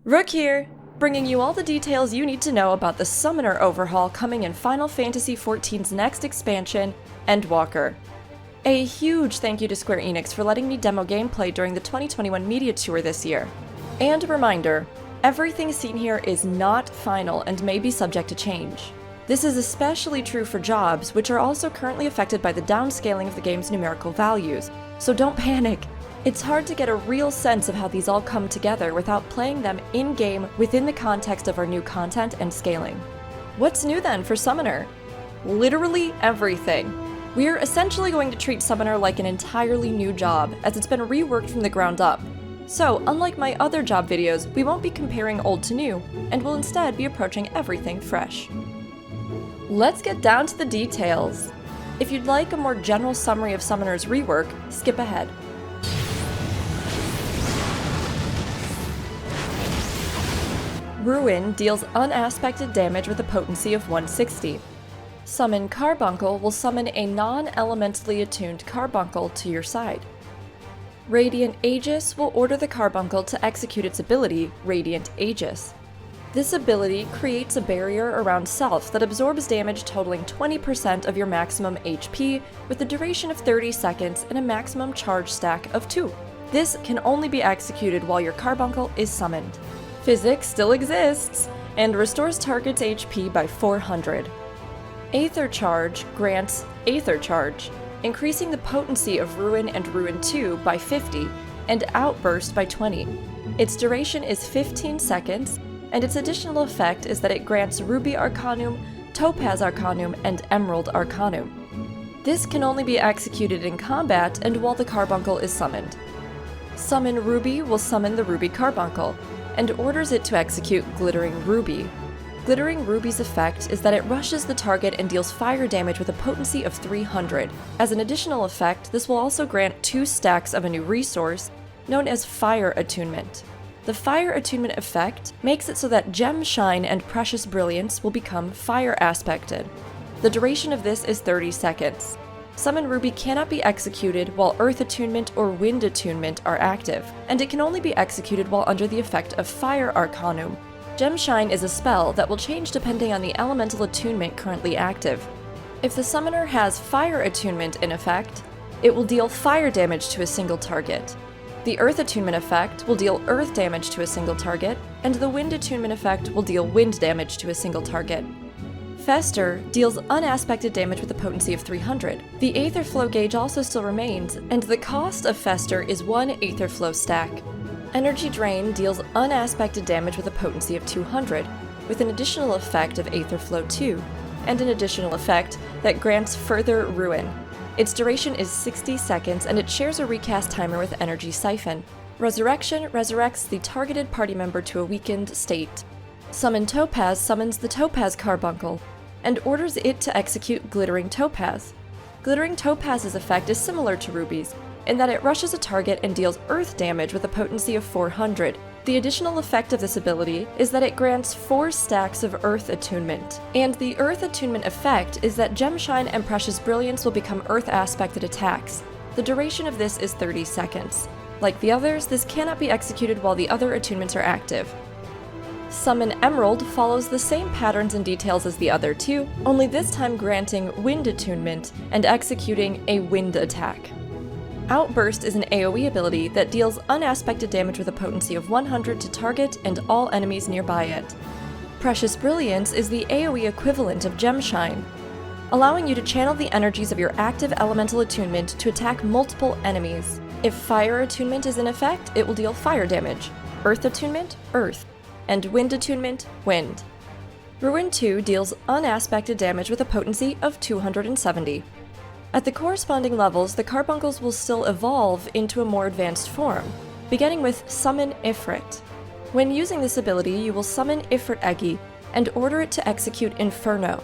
Rook here, bringing you all the details you need to know about the Summoner Overhaul coming in Final Fantasy XIV's next expansion, Endwalker. A huge thank you to Square Enix for letting me demo gameplay during the 2021 Media Tour this year. And a reminder, everything seen here is not final and may be subject to change. This is especially true for jobs, which are also currently affected by the downscaling of the game's numerical values, so don't panic. It's hard to get a real sense of how these all come together without playing them in-game within the context of our new content and scaling. What's new then for Summoner? Literally everything. We're essentially going to treat Summoner like an entirely new job, as it's been reworked from the ground up. So, unlike my other job videos, we won't be comparing old to new, and will instead be approaching everything fresh. Let's get down to the details. If you'd like a more general summary of Summoner's rework, skip ahead. Ruin deals unaspected damage with a potency of 160. Summon Carbuncle will summon a non-elementally attuned Carbuncle to your side. Radiant Aegis will order the Carbuncle to execute its ability, Radiant Aegis. This ability creates a barrier around self that absorbs damage totaling 20% of your maximum HP with a duration of 30 seconds and a maximum charge stack of 2. This can only be executed while your Carbuncle is summoned. Physics still exists, and restores target's HP by 400. Aether Charge grants Aether Charge, increasing the potency of Ruin and Ruin 2 by 50, and Outburst by 20. Its duration is 15 seconds, and its additional effect is that it grants Ruby Arcanum, Topaz Arcanum, and Emerald Arcanum. This can only be executed in combat and while the Carbuncle is summoned. Summon Ruby will summon the Ruby Carbuncle, and orders it to execute Glittering Ruby. Glittering Ruby's effect is that it rushes the target and deals fire damage with a potency of 300. As an additional effect, this will also grant 2 stacks of a new resource, known as Fire Attunement. The Fire Attunement effect makes it so that Gem Shine and Precious Brilliance will become fire aspected. The duration of this is 30 seconds. Summon Ruby cannot be executed while Earth Attunement or Wind Attunement are active, and it can only be executed while under the effect of Fire Arcanum. Gem Shine is a spell that will change depending on the elemental attunement currently active. If the summoner has Fire Attunement in effect, it will deal fire damage to a single target. The Earth Attunement effect will deal earth damage to a single target, and the Wind Attunement effect will deal wind damage to a single target. Fester deals unaspected damage with a potency of 300. The Aether Flow gauge also still remains, and the cost of Fester is 1 Aether Flow stack. Energy Drain deals unaspected damage with a potency of 200, with an additional effect of Aether Flow 2, and an additional effect that grants further Ruin. Its duration is 60 seconds, and it shares a recast timer with Energy Siphon. Resurrection resurrects the targeted party member to a weakened state. Summon Topaz summons the Topaz Carbuncle, and orders it to execute Glittering Topaz. Glittering Topaz's effect is similar to Ruby's, in that it rushes a target and deals earth damage with a potency of 400. The additional effect of this ability is that it grants 4 stacks of Earth Attunement, and the Earth Attunement effect is that Gemshine and Precious Brilliance will become Earth-aspected attacks. The duration of this is 30 seconds. Like the others, this cannot be executed while the other attunements are active. Summon Emerald follows the same patterns and details as the other two, only this time granting Wind Attunement and executing a Wind attack. Outburst is an AoE ability that deals unaspected damage with a potency of 100 to target and all enemies nearby it. Precious Brilliance is the AoE equivalent of Gemshine, allowing you to channel the energies of your active elemental attunement to attack multiple enemies. If Fire Attunement is in effect, it will deal fire damage, Earth Attunement, Earth, and Wind Attunement, Wind. Ruin 2 deals unaspected damage with a potency of 270. At the corresponding levels, the Carbuncles will still evolve into a more advanced form, beginning with Summon Ifrit. When using this ability, you will summon Ifrit Eggy and order it to execute Inferno.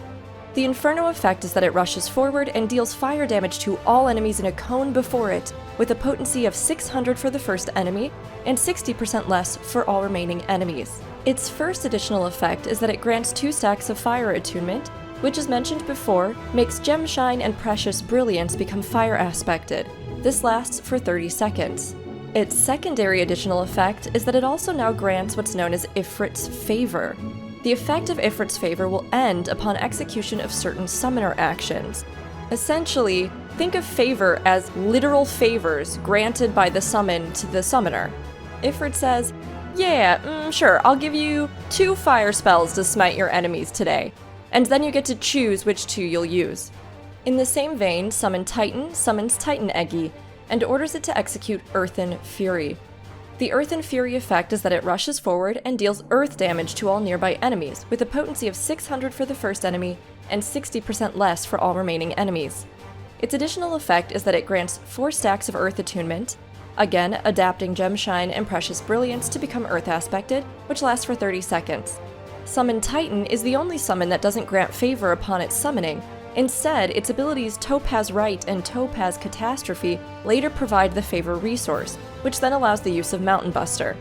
The Inferno effect is that it rushes forward and deals fire damage to all enemies in a cone before it, with a potency of 600 for the first enemy and 60% less for all remaining enemies. Its first additional effect is that it grants 2 stacks of Fire Attunement, which, as mentioned before, makes Gemshine and Precious Brilliance become fire aspected. This lasts for 30 seconds. Its secondary additional effect is that it also now grants what's known as Ifrit's Favor. The effect of Ifrit's Favor will end upon execution of certain summoner actions. Essentially, think of favor as literal favors granted by the summon to the summoner. Ifrit says, yeah, sure, I'll give you 2 fire spells to smite your enemies today, and then you get to choose which 2 you'll use. In the same vein, Summon Titan summons Titan Eggy, and orders it to execute Earthen Fury. The Earthen Fury effect is that it rushes forward and deals earth damage to all nearby enemies, with a potency of 600 for the first enemy and 60% less for all remaining enemies. Its additional effect is that it grants 4 stacks of Earth Attunement, again adapting Gemshine and Precious Brilliance to become Earth aspected, which lasts for 30 seconds. Summon Titan is the only summon that doesn't grant favor upon its summoning. Instead, its abilities Topaz Right and Topaz Catastrophe later provide the favor resource, which then allows the use of Mountain Buster.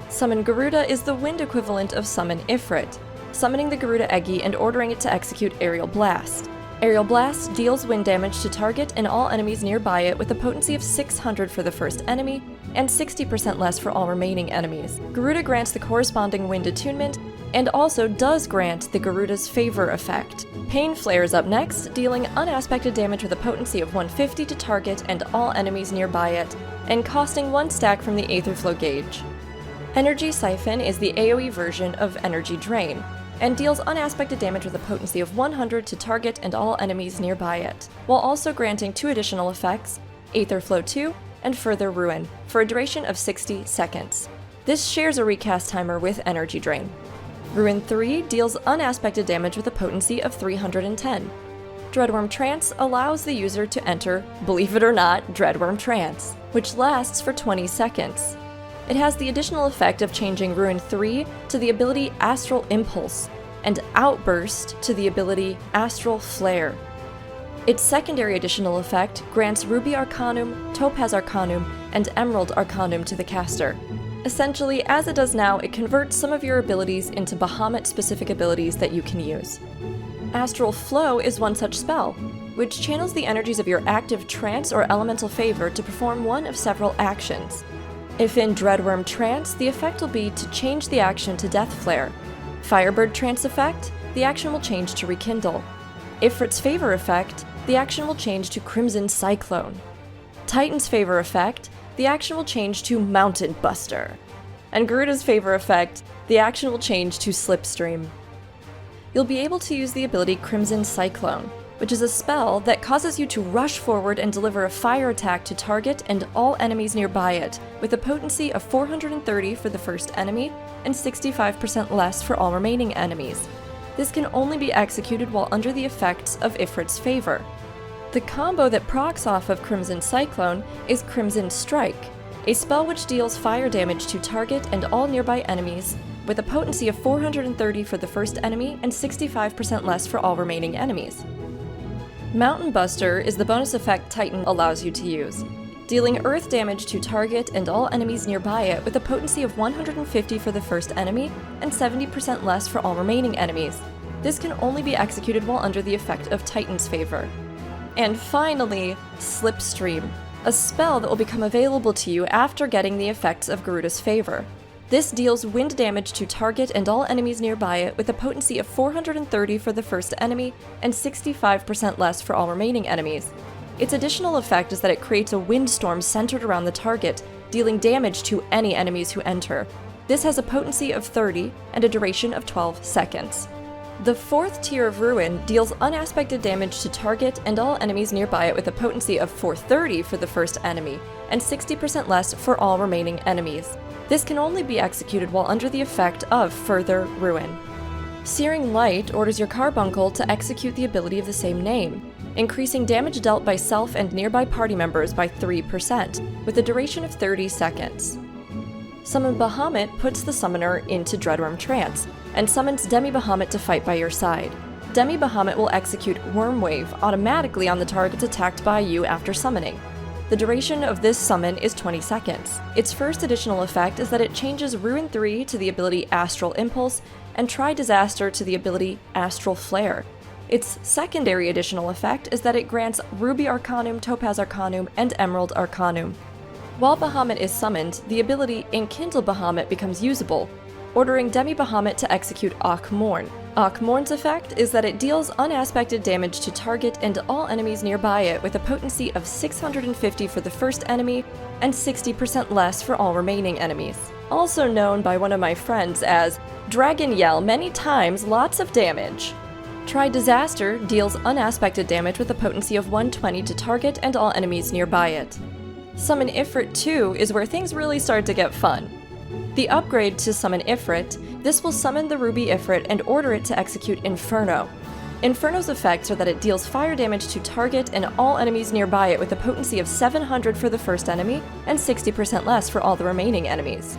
Summon Garuda is the wind equivalent of Summon Ifrit, summoning the Garuda Eggy and ordering it to execute Aerial Blast. Aerial Blast deals wind damage to target and all enemies nearby it with a potency of 600 for the first enemy and 60% less for all remaining enemies. Garuda grants the corresponding wind attunement and also does grant the Garuda's Favor effect. Pain Flare is up next, dealing unaspected damage with a potency of 150 to target and all enemies nearby it, and costing 1 stack from the Aetherflow gauge. Energy Siphon is the AoE version of Energy Drain, and deals unaspected damage with a potency of 100 to target and all enemies nearby it, while also granting 2 additional effects, Aetherflow 2 and Further Ruin, for a duration of 60 seconds. This shares a recast timer with Energy Drain. Ruin 3 deals unaspected damage with a potency of 310. Dreadworm Trance allows the user to enter, believe it or not, Dreadworm Trance, which lasts for 20 seconds. It has the additional effect of changing Ruin 3 to the ability Astral Impulse, and Outburst to the ability Astral Flare. Its secondary additional effect grants Ruby Arcanum, Topaz Arcanum, and Emerald Arcanum to the caster. Essentially, as it does now, it converts some of your abilities into Bahamut-specific abilities that you can use. Astral Flow is one such spell, which channels the energies of your active trance or elemental favor to perform one of several actions. If in Dreadworm Trance, the effect will be to change the action to Death Flare. Firebird Trance effect, the action will change to Rekindle. Ifrit's Favor effect, the action will change to Crimson Cyclone. Titan's Favor effect, the action will change to Mountain Buster. And Garuda's Favor effect, the action will change to Slipstream. You'll be able to use the ability Crimson Cyclone, which is a spell that causes you to rush forward and deliver a fire attack to target and all enemies nearby it, with a potency of 430 for the first enemy and 65% less for all remaining enemies. This can only be executed while under the effects of Ifrit's Favor. The combo that procs off of Crimson Cyclone is Crimson Strike, a spell which deals fire damage to target and all nearby enemies, with a potency of 430 for the first enemy and 65% less for all remaining enemies. Mountain Buster is the bonus effect Titan allows you to use, dealing earth damage to target and all enemies nearby it with a potency of 150 for the first enemy and 70% less for all remaining enemies. This can only be executed while under the effect of Titan's Favor. And finally, Slipstream, a spell that will become available to you after getting the effects of Garuda's Favor. This deals wind damage to target and all enemies nearby it with a potency of 430 for the first enemy and 65% less for all remaining enemies. Its additional effect is that it creates a windstorm centered around the target, dealing damage to any enemies who enter. This has a potency of 30 and a duration of 12 seconds. The 4th tier of Ruin deals unaspected damage to target and all enemies nearby it with a potency of 430 for the first enemy, and 60% less for all remaining enemies. This can only be executed while under the effect of Further Ruin. Searing Light orders your Carbuncle to execute the ability of the same name, increasing damage dealt by self and nearby party members by 3%, with a duration of 30 seconds. Summon Bahamut puts the summoner into Dreadworm Trance, and summons Demi Bahamut to fight by your side. Demi Bahamut will execute Wormwave automatically on the targets attacked by you after summoning. The duration of this summon is 20 seconds. Its first additional effect is that it changes Ruin 3 to the ability Astral Impulse, and Tri-Disaster to the ability Astral Flare. Its secondary additional effect is that it grants Ruby Arcanum, Topaz Arcanum, and Emerald Arcanum. While Bahamut is summoned, the ability Enkindle Bahamut becomes usable, ordering Demi Bahamut to execute Akh-Morn. Akh-Morn's effect is that it deals unaspected damage to target and all enemies nearby it with a potency of 650 for the first enemy and 60% less for all remaining enemies. Also known by one of my friends as Dragon Yell many times lots of damage. Try Disaster deals unaspected damage with a potency of 120 to target and all enemies nearby it. Summon Ifrit 2 is where things really start to get fun. The upgrade to Summon Ifrit, this will summon the Ruby Ifrit and order it to execute Inferno. Inferno's effects are that it deals fire damage to target and all enemies nearby it with a potency of 700 for the first enemy and 60% less for all the remaining enemies.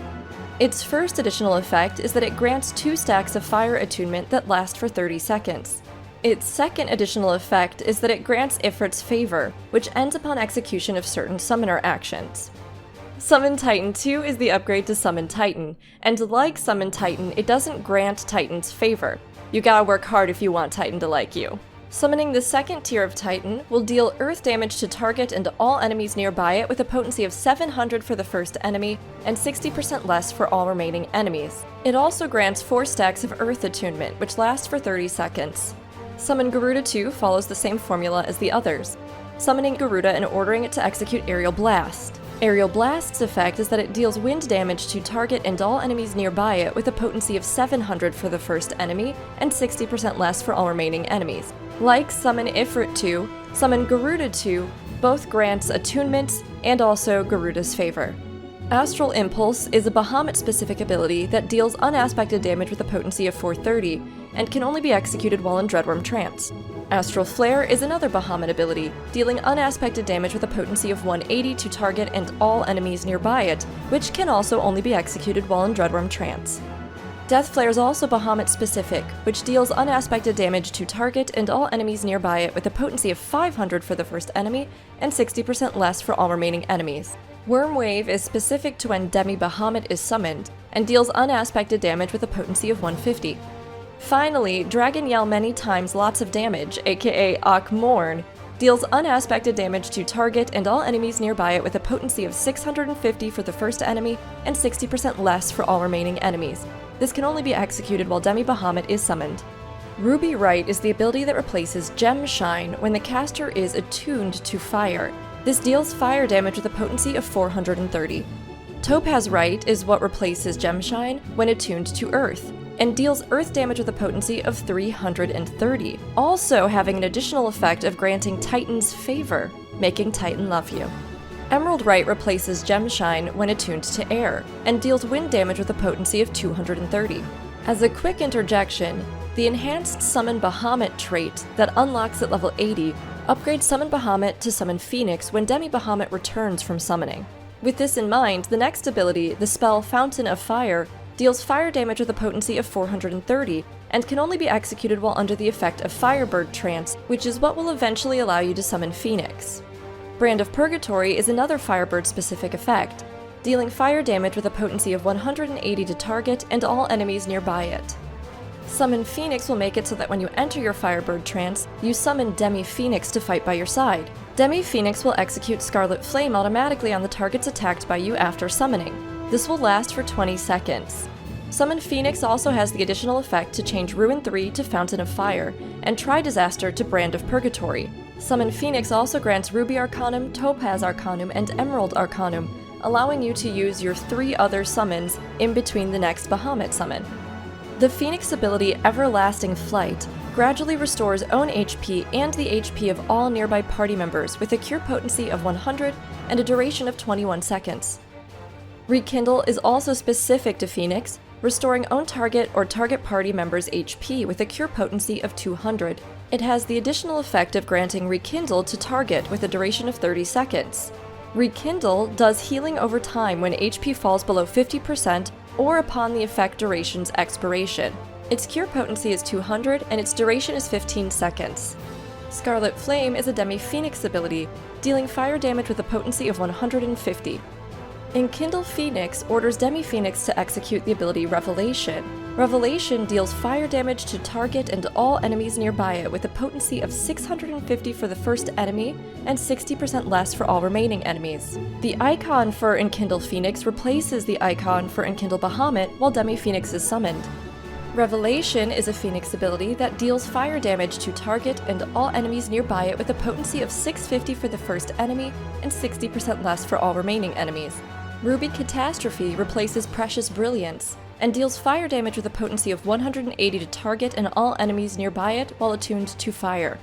Its first additional effect is that it grants 2 stacks of fire attunement that last for 30 seconds. Its second additional effect is that it grants Ifrit's Favor, which ends upon execution of certain summoner actions. Summon Titan 2 is the upgrade to Summon Titan, and like Summon Titan, it doesn't grant Titan's favor. You gotta work hard if you want Titan to like you. Summoning the second tier of Titan will deal earth damage to target and all enemies nearby it with a potency of 700 for the first enemy and 60% less for all remaining enemies. It also grants 4 stacks of earth attunement, which lasts for 30 seconds. Summon Garuda 2 follows the same formula as the others, summoning Garuda and ordering it to execute Aerial Blast. Aerial Blast's effect is that it deals wind damage to target and all enemies nearby it with a potency of 700 for the first enemy and 60% less for all remaining enemies. Like Summon Ifrit 2, Summon Garuda 2 both grants attunements and also Garuda's Favor. Astral Impulse is a Bahamut-specific ability that deals unaspected damage with a potency of 430 and can only be executed while in Dreadworm Trance. Astral Flare is another Bahamut ability, dealing unaspected damage with a potency of 180 to target and all enemies nearby it, which can also only be executed while in Dreadworm Trance. Death Flare is also Bahamut-specific, which deals unaspected damage to target and all enemies nearby it with a potency of 500 for the first enemy and 60% less for all remaining enemies. Worm Wave is specific to when Demi Bahamut is summoned, and deals unaspected damage with a potency of 150. Finally, Dragon Yell many times lots of damage, aka Akh-Morn, deals unaspected damage to target and all enemies nearby it with a potency of 650 for the first enemy and 60% less for all remaining enemies. This can only be executed while Demi Bahamut is summoned. Ruby Right is the ability that replaces Gem Shine when the caster is attuned to fire. This deals fire damage with a potency of 430. Topaz Right is what replaces Gem Shine when attuned to Earth, and deals earth damage with a potency of 330, also having an additional effect of granting Titan's favor, making Titan love you. Emerald Right replaces Gem Shine when attuned to air, and deals wind damage with a potency of 230. As a quick interjection, the enhanced Summon Bahamut trait that unlocks at level 80 upgrades Summon Bahamut to Summon Phoenix when Demi Bahamut returns from summoning. With this in mind, the next ability, the spell Fountain of Fire, deals fire damage with a potency of 430, and can only be executed while under the effect of Firebird Trance, which is what will eventually allow you to summon Phoenix. Brand of Purgatory is another Firebird-specific effect, dealing fire damage with a potency of 180 to target and all enemies nearby it. Summon Phoenix will make it so that when you enter your Firebird Trance, you summon Demi Phoenix to fight by your side. Demi Phoenix will execute Scarlet Flame automatically on the targets attacked by you after summoning. This will last for 20 seconds. Summon Phoenix also has the additional effect to change Ruin 3 to Fountain of Fire, and Try Disaster to Brand of Purgatory. Summon Phoenix also grants Ruby Arcanum, Topaz Arcanum, and Emerald Arcanum, allowing you to use your 3 other summons in between the next Bahamut summon. The Phoenix ability Everlasting Flight gradually restores own HP and the HP of all nearby party members with a cure potency of 100 and a duration of 21 seconds. Rekindle is also specific to Phoenix, restoring own target or target party members' HP with a cure potency of 200. It has the additional effect of granting Rekindle to target with a duration of 30 seconds. Rekindle does healing over time when HP falls below 50% or upon the effect duration's expiration. Its cure potency is 200 and its duration is 15 seconds. Scarlet Flame is a Demi Phoenix ability, dealing fire damage with a potency of 150. Enkindle Phoenix orders Demi Phoenix to execute the ability Revelation. Revelation deals fire damage to target and all enemies nearby it with a potency of 650 for the first enemy and 60% less for all remaining enemies. The icon for Enkindle Phoenix replaces the icon for Enkindle Bahamut while Demi Phoenix is summoned. Revelation is a Phoenix ability that deals fire damage to target and all enemies nearby it with a potency of 650 for the first enemy and 60% less for all remaining enemies. Ruby Catastrophe replaces Precious Brilliance and deals fire damage with a potency of 180 to target and all enemies nearby it while attuned to fire.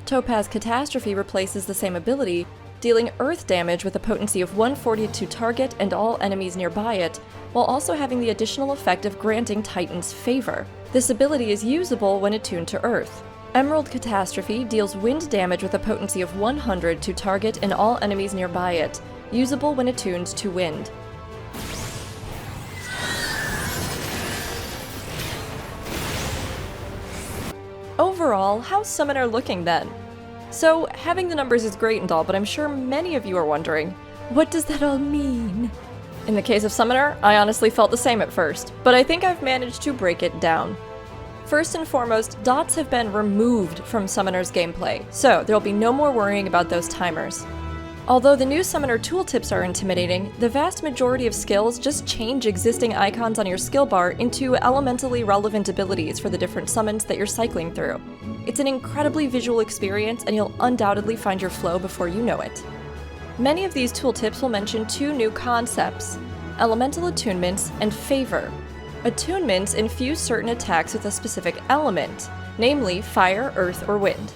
Topaz Catastrophe replaces the same ability, dealing earth damage with a potency of 140 to target and all enemies nearby it, while also having the additional effect of granting Titan's favor. This ability is usable when attuned to earth. Emerald Catastrophe deals wind damage with a potency of 100 to target and all enemies nearby it, usable when attuned to wind. Overall, how's Summoner looking then? So, having the numbers is great and all, but I'm sure many of you are wondering, what does that all mean? In the case of Summoner, I honestly felt the same at first, but I think I've managed to break it down. First and foremost, dots have been removed from Summoner's gameplay, so there'll be no more worrying about those timers. Although the new Summoner tooltips are intimidating, the vast majority of skills just change existing icons on your skill bar into elementally relevant abilities for the different summons that you're cycling through. It's an incredibly visual experience, and you'll undoubtedly find your flow before you know it. Many of these tooltips will mention two new concepts: elemental attunements and favor. Attunements infuse certain attacks with a specific element, namely fire, earth, or wind.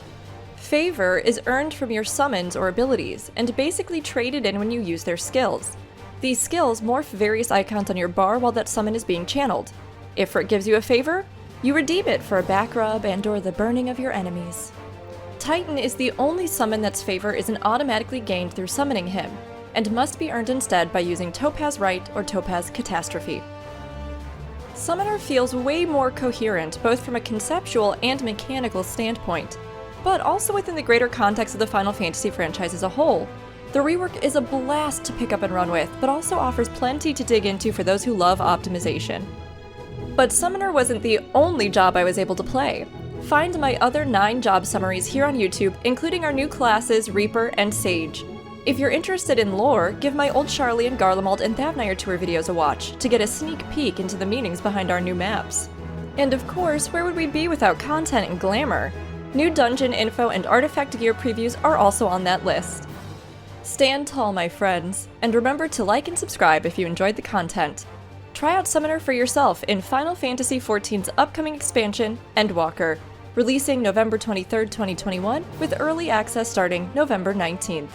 Favor is earned from your summons or abilities, and basically traded in when you use their skills. These skills morph various icons on your bar while that summon is being channeled. If it gives you a favor, you redeem it for a back rub and/or the burning of your enemies. Titan is the only summon that's favor isn't automatically gained through summoning him, and must be earned instead by using Topaz Right or Topaz Catastrophe. Summoner feels way more coherent, both from a conceptual and mechanical standpoint, but also within the greater context of the Final Fantasy franchise as a whole. The rework is a blast to pick up and run with, but also offers plenty to dig into for those who love optimization. But Summoner wasn't the only job I was able to play. Find my other 9 job summaries here on YouTube, including our new classes, Reaper and Sage. If you're interested in lore, give my old Charlian, Garlemald, and Thavnire tour videos a watch to get a sneak peek into the meanings behind our new maps. And of course, where would we be without content and glamour? New dungeon info and artifact gear previews are also on that list. Stand tall, my friends, and remember to like and subscribe if you enjoyed the content. Try out Summoner for yourself in Final Fantasy XIV's upcoming expansion, Endwalker, releasing November 23, 2021, with early access starting November 19th.